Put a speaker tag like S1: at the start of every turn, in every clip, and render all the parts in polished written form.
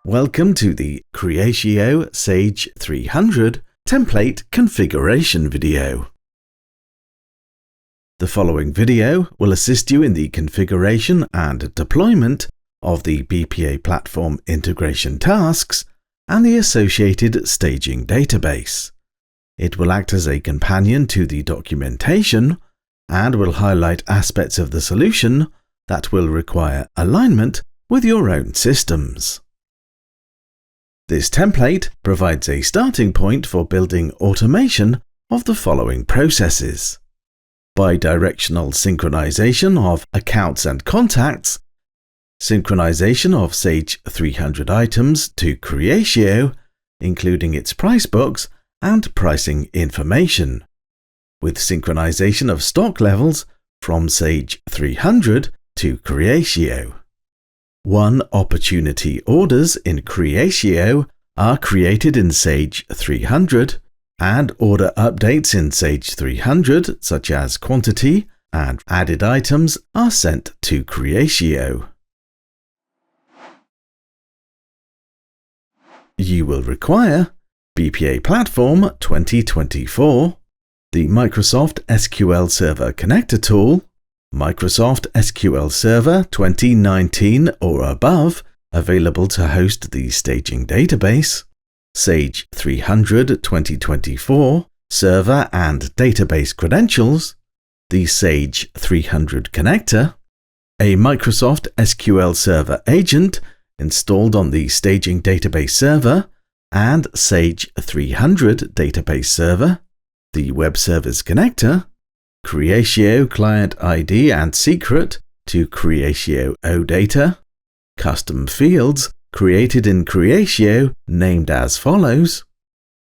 S1: Welcome to the Creatio Sage 300 template configuration video. The following video will assist you in the configuration and deployment of the BPA Platform integration tasks and the associated staging database. It will act as a companion to the documentation and will highlight aspects of the solution that will require alignment with your own systems. This template provides a starting point for building automation of the following processes: bidirectional synchronization of accounts and contacts, synchronization of Sage 300 items to Creatio, including its pricebooks and pricing information, with synchronization of stock levels from Sage 300 to Creatio. One opportunity orders in Creatio are created in Sage 300, and order updates in Sage 300, such as quantity and added items, are sent to Creatio. You will require BPA Platform 2024, the Microsoft SQL Server Connector tool, Microsoft SQL Server 2019 or above, available to host the staging database, Sage 300 2024 server and database credentials, the Sage 300 connector, a Microsoft SQL Server agent installed on the staging database server and Sage 300 database server, the web servers connector, Creatio client ID and secret to Creatio OData, custom fields created in Creatio named as follows,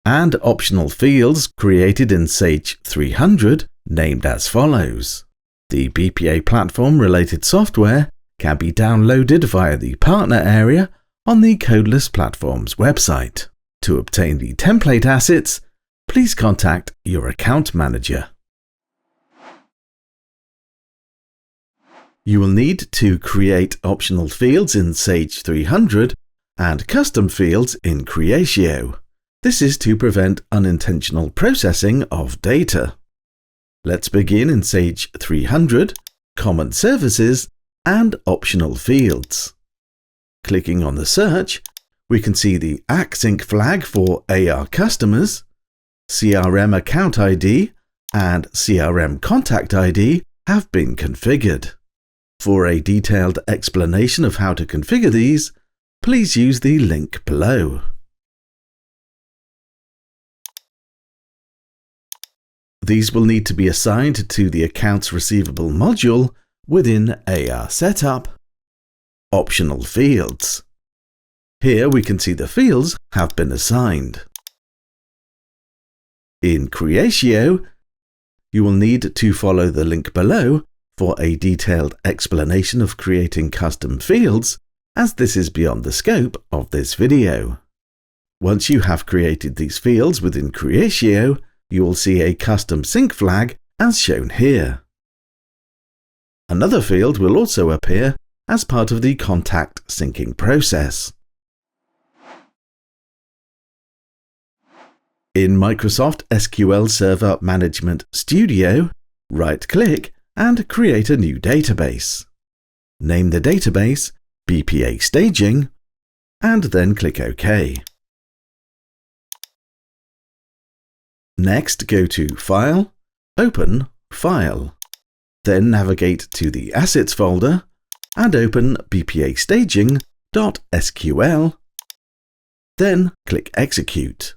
S1: and optional fields created in Sage 300 named as follows. The BPA Platform related software can be downloaded via the partner area on the Codeless Platform's website. To obtain the template assets, please contact your account manager. You will need to create optional fields in Sage 300 and custom fields in Creatio. This is to prevent unintentional processing of data. Let's begin in Sage 300, Common Services and Optional Fields. Clicking on the search, we can see the ACSync flag for AR customers, CRM account ID and CRM contact ID have been configured. For a detailed explanation of how to configure these, please use the link below. These will need to be assigned to the Accounts Receivable module within AR Setup. Optional Fields. Here we can see the fields have been assigned. In Creatio, you will need to follow the link below for a detailed explanation of creating custom fields, as this is beyond the scope of this video. Once you have created these fields within Creatio, you will see a custom sync flag as shown here. Another field will also appear as part of the contact syncing process. In Microsoft SQL Server Management Studio, right-click and create a new database. Name the database BPA Staging and then click OK. Next, go to File, Open File. Then navigate to the Assets folder and open bpastaging.sql. Then click Execute.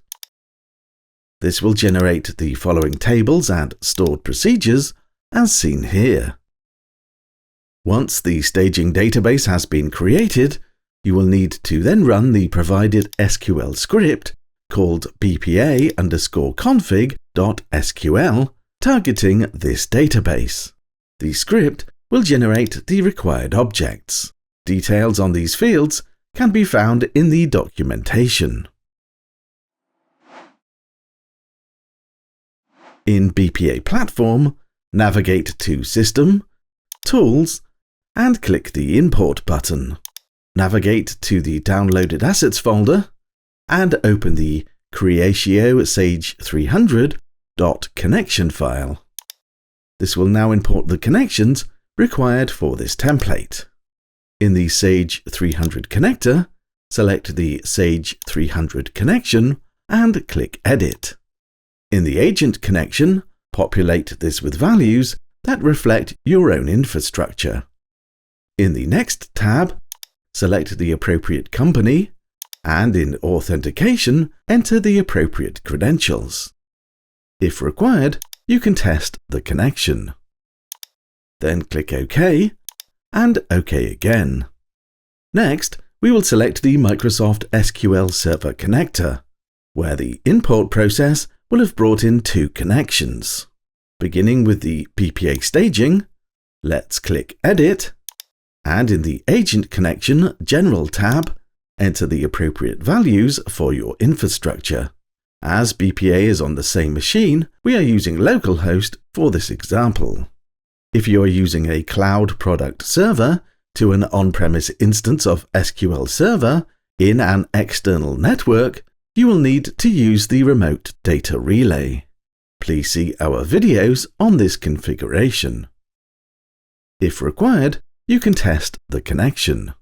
S1: This will generate the following tables and stored procedures as seen here. Once the staging database has been created, you will need to then run the provided SQL script called bpa_config.sql targeting this database. The script will generate the required objects. Details on these fields can be found in the documentation. In BPA Platform, navigate to System, Tools, and click the Import button. Navigate to the Downloaded Assets folder and open the Creatio Sage 300.connection file. This will now import the connections required for this template. In the Sage 300 connector, select the Sage 300 connection and click Edit. In the agent connection, populate this with values that reflect your own infrastructure. In the Next tab, select the appropriate company, and in Authentication, enter the appropriate credentials. If required, you can test the connection. Then click OK, and OK again. Next, we will select the Microsoft SQL Server connector, where the import process will have brought in two connections. Beginning with the BPA staging, let's click Edit, and in the Agent Connection General tab, enter the appropriate values for your infrastructure. As BPA is on the same machine, we are using localhost for this example. If you are using a cloud product server to an on-premise instance of SQL Server in an external network, you will need to use the remote data relay. Please see our videos on this configuration. If required, you can test the connection.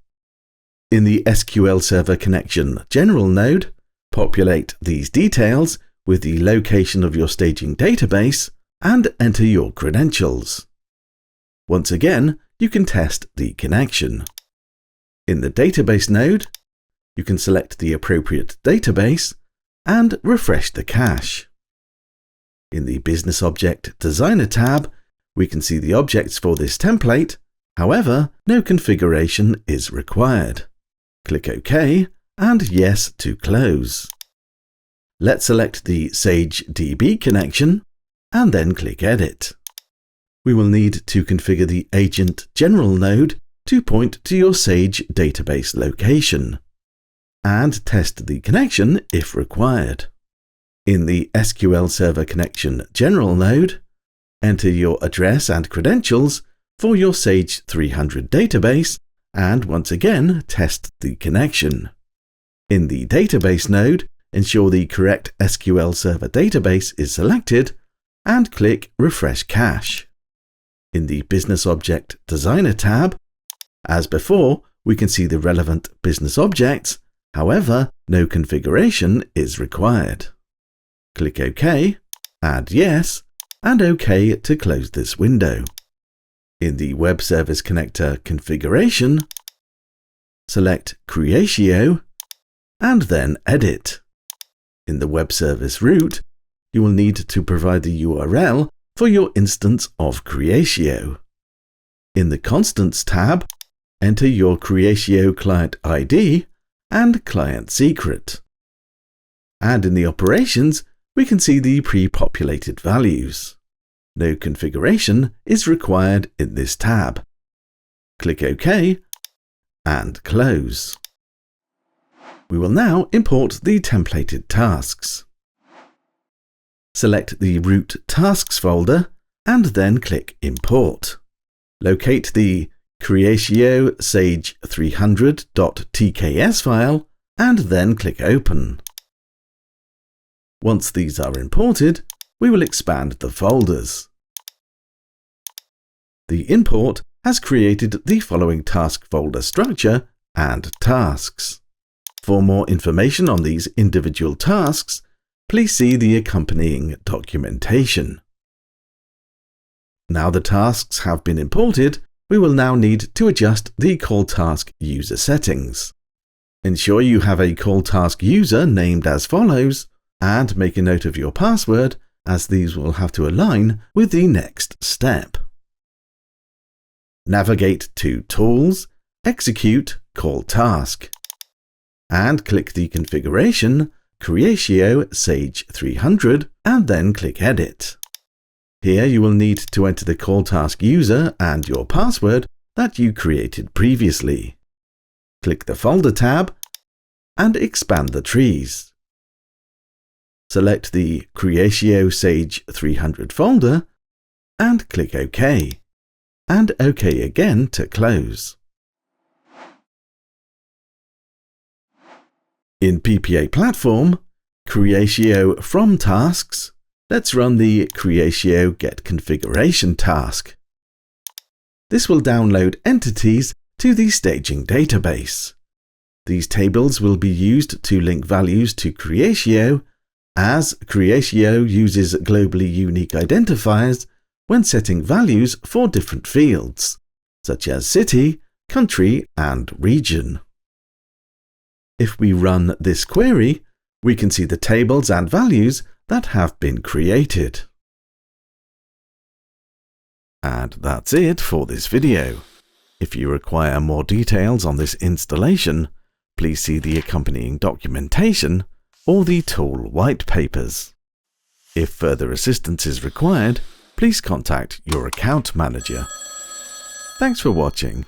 S1: In the SQL Server Connection General node, populate these details with the location of your staging database and enter your credentials. Once again, you can test the connection. In the Database node, you can select the appropriate database and refresh the cache. In the Business Object Designer tab, we can see the objects for this template. However, no configuration is required. Click OK and Yes to close. Let's select the Sage DB connection and then click Edit. We will need to configure the Agent General node to point to your Sage database location and test the connection if required. In the SQL Server Connection General node, enter your address and credentials for your Sage 300 database and once again test the connection. In the Database node, ensure the correct SQL Server database is selected and click Refresh Cache. In the Business Object Designer tab, as before, we can see the relevant business objects. However, no configuration is required. Click OK, add Yes, and OK to close this window. In the Web Service Connector configuration, select Creatio and then Edit. In the web service root, you will need to provide the URL for your instance of Creatio. In the Constants tab, enter your Creatio client ID and client secret. And in the Operations, we can see the pre-populated values. No configuration is required in this tab. Click OK and close. We will now import the templated tasks. Select the Root Tasks folder and then click Import. Locate the Creatio Sage 300.tks file and then click Open. Once these are imported, we will expand the folders. The import has created the following task folder structure and tasks. For more information on these individual tasks, please see the accompanying documentation. Now the tasks have been imported, we will now need to adjust the call task user settings. Ensure you have a call task user named as follows, and make a note of your password, as these will have to align with the next step. Navigate to Tools, Execute Call Task, and click the configuration Creatio Sage 300 and then click Edit. Here you will need to enter the call task user and your password that you created previously. Click the Folder tab and expand the trees. Select the Creatio Sage 300 folder and click OK, and OK again to close. In BPA Platform, Creatio from tasks, let's run the Creatio get configuration task. This will download entities to the staging database. These tables will be used to link values to Creatio, as Creatio uses globally unique identifiers when setting values for different fields, such as city, country, and region. If we run this query, we can see the tables and values that have been created. And that's it for this video. If you require more details on this installation, please see the accompanying documentation or the tool white papers. If further assistance is required, please contact your account manager. Thanks for watching.